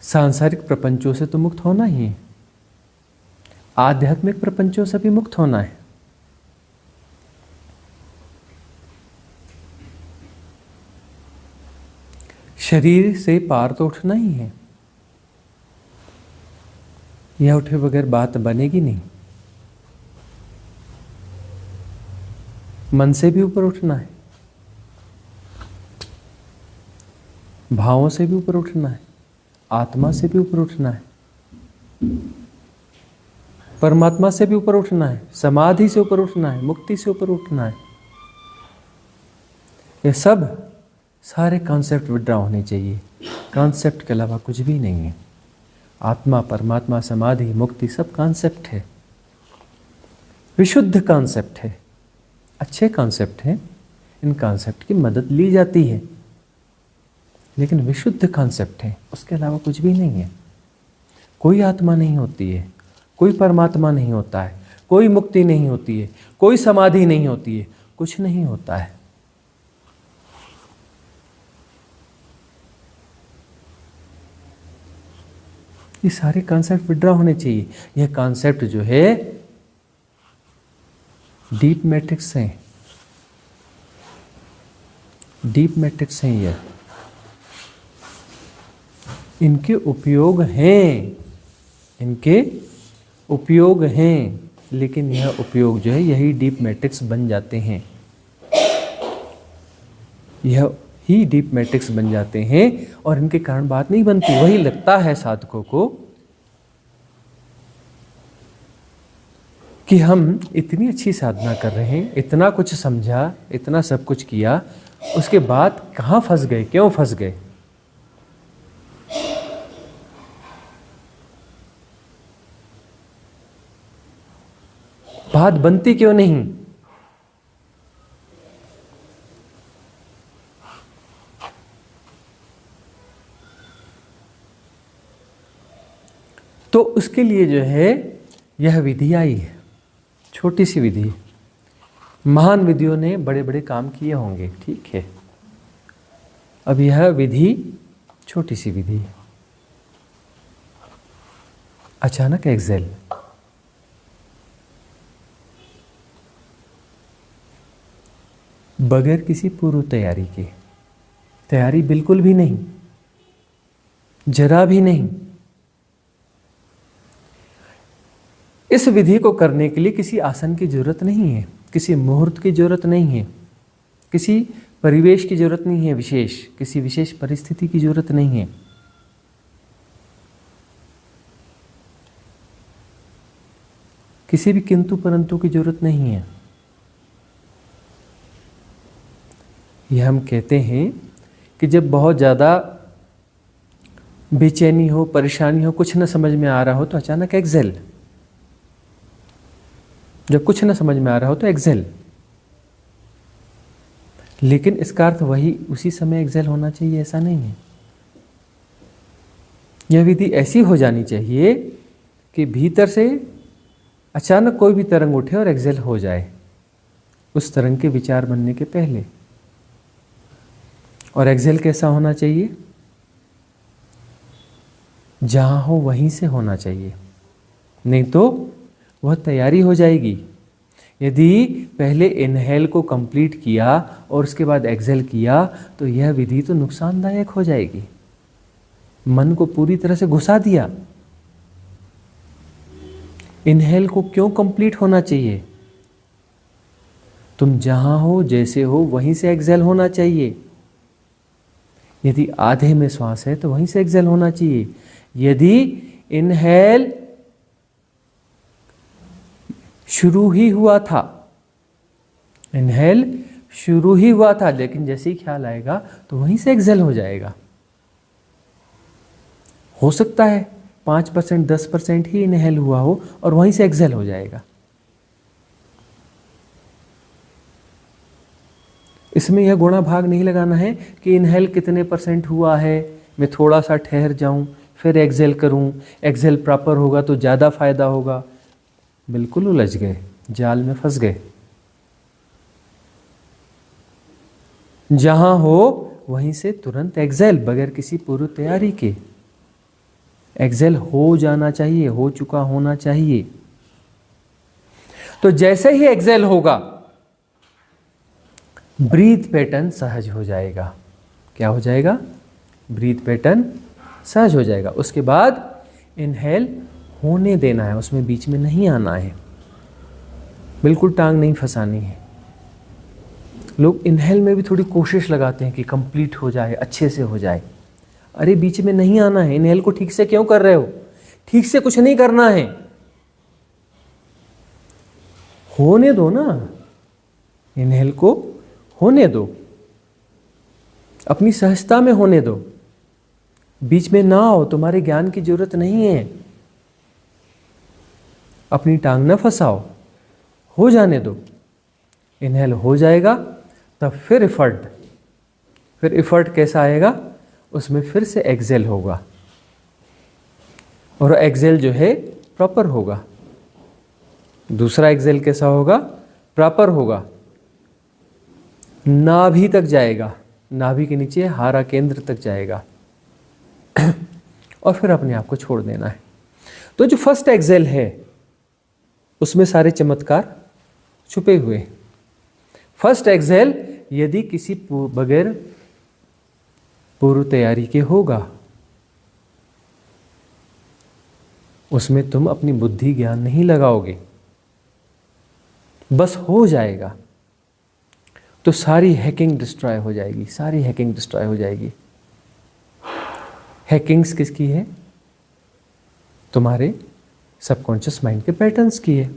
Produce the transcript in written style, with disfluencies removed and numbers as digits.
सांसारिक प्रपंचों से तो मुक्त होना ही है, आध्यात्मिक प्रपंचों से भी मुक्त होना है। शरीर से पार तो उठना ही है, यह उठे बगैर बात बनेगी नहीं। मन से भी ऊपर उठना है, भावों से भी ऊपर उठना है, आत्मा से भी ऊपर उठना है, परमात्मा से भी ऊपर उठना है, समाधि से ऊपर उठना है, मुक्ति से ऊपर उठना है। ये सब सारे कॉन्सेप्ट विड्रॉ होने चाहिए। कॉन्सेप्ट के अलावा कुछ भी नहीं है। आत्मा, परमात्मा, समाधि, मुक्ति सब कॉन्सेप्ट है, विशुद्ध कॉन्सेप्ट है, अच्छे कॉन्सेप्ट हैं। इन कॉन्सेप्ट की मदद ली जाती है, लेकिन विशुद्ध कॉन्सेप्ट है, उसके अलावा कुछ भी नहीं है। कोई आत्मा नहीं होती है, कोई परमात्मा नहीं होता है, कोई मुक्ति नहीं होती है, कोई समाधि नहीं होती है, कुछ नहीं होता है। ये सारे कॉन्सेप्ट विड्रॉ होने चाहिए। यह कॉन्सेप्ट जो है डीप मैट्रिक्स हैं, डीप मैट्रिक्स हैं। यह इनके उपयोग हैं, इनके उपयोग हैं, लेकिन यह उपयोग जो है यही डीप मैट्रिक्स बन जाते हैं, यह ही डीप मैट्रिक्स बन जाते हैं। और इनके कारण बात नहीं बनती। वही लगता है साधकों को कि हम इतनी अच्छी साधना कर रहे हैं, इतना कुछ समझा, इतना सब कुछ किया, उसके बाद कहाँ फंस गए, क्यों फंस गए? बात बनती क्यों नहीं? तो उसके लिए जो है यह विधि आई है, छोटी सी विधि। महान विधियों ने बड़े बड़े काम किए होंगे, ठीक है। अब यह विधि छोटी सी विधि है। अचानक एक्सेल, बगैर किसी पूर्व तैयारी के, तैयारी बिल्कुल भी नहीं, जरा भी नहीं। इस विधि को करने के लिए किसी आसन की जरूरत नहीं है, किसी मुहूर्त की जरूरत नहीं है, किसी परिवेश की जरूरत नहीं है, विशेष किसी विशेष परिस्थिति की जरूरत नहीं है। किसी भी किंतु परंतु की जरूरत नहीं है। यह हम कहते हैं कि जब बहुत ज़्यादा बेचैनी हो, परेशानी हो, कुछ न समझ में आ रहा हो तो अचानक एक्सेल। जब कुछ न समझ में आ रहा हो तो एक्सेल, लेकिन इसका अर्थ वही उसी समय एक्सेल होना चाहिए, ऐसा नहीं है। यह विधि ऐसी हो जानी चाहिए कि भीतर से अचानक कोई भी तरंग उठे और एक्सेल हो जाए, उस तरंग के विचार बनने के पहले। और एक्सेल कैसा होना चाहिए? जहां हो वहीं से होना चाहिए, नहीं तो वह तैयारी हो जाएगी। यदि पहले इनहेल को कंप्लीट किया और उसके बाद एक्सेल किया तो यह विधि तो नुकसानदायक हो जाएगी। मन को पूरी तरह से घुसा दिया। इनहेल को क्यों कंप्लीट होना चाहिए? तुम जहां हो, जैसे हो, वहीं से एक्सेल होना चाहिए। यदि आधे में श्वास है तो वहीं से एक्सेल होना चाहिए। यदि इनहेल शुरू ही हुआ था, इनहेल शुरू ही हुआ था, लेकिन जैसे ही ख्याल आएगा तो वहीं से एक्सेल हो जाएगा। हो सकता है 5%, 10% ही इनहेल हुआ हो और वहीं से एक्सेल हो जाएगा। इसमें यह गुणा भाग नहीं लगाना है कि इनहेल कितने % हुआ है, मैं थोड़ा सा ठहर जाऊं फिर एक्सेल करूं, एक्सेल प्रॉपर होगा तो ज़्यादा फायदा होगा। बिल्कुल उलझ गए, जाल में फंस गए। जहां हो वहीं से तुरंत एक्सेल, बगैर किसी पूर्व तैयारी के। एक्सेल हो जाना चाहिए, हो चुका होना चाहिए। तो जैसे ही एक्सेल होगा, ब्रीथ पैटर्न सहज हो जाएगा। क्या हो जाएगा? ब्रीथ पैटर्न सहज हो जाएगा। उसके बाद इनहेल होने देना है, उसमें बीच में नहीं आना है, बिल्कुल टांग नहीं फंसानी है। लोग इनहेल में भी थोड़ी कोशिश लगाते हैं कि कंप्लीट हो जाए, अच्छे से हो जाए। अरे बीच में नहीं आना है। इनहेल को ठीक से क्यों कर रहे हो? ठीक से कुछ नहीं करना है, होने दो ना, इनहेल को होने दो, अपनी सहजता में होने दो। बीच में ना आओ, तुम्हारे ज्ञान की जरूरत नहीं है। अपनी टांग ना फंसाओ, हो जाने दो। इनहेल हो जाएगा तब फिर इफर्ट कैसा आएगा? उसमें फिर से एक्सेल होगा, और एक्सेल जो है प्रॉपर होगा। दूसरा एक्सेल कैसा होगा? प्रॉपर होगा, नाभि तक जाएगा, नाभि के नीचे हारा केंद्र तक जाएगा और फिर अपने आप को छोड़ देना है। तो जो फर्स्ट एक्सेल है उसमें सारे चमत्कार छुपे हुए। फर्स्ट एक्सेल यदि किसी बगैर पूर्व तैयारी के होगा, उसमें तुम अपनी बुद्धि ज्ञान नहीं लगाओगे, बस हो जाएगा, तो सारी हैकिंग डिस्ट्रॉय हो जाएगी, सारी हैकिंग डिस्ट्रॉय हो जाएगी। हैकिंग्स किसकी है? तुम्हारे सबकॉन्शियस माइंड के पैटर्न्स की है।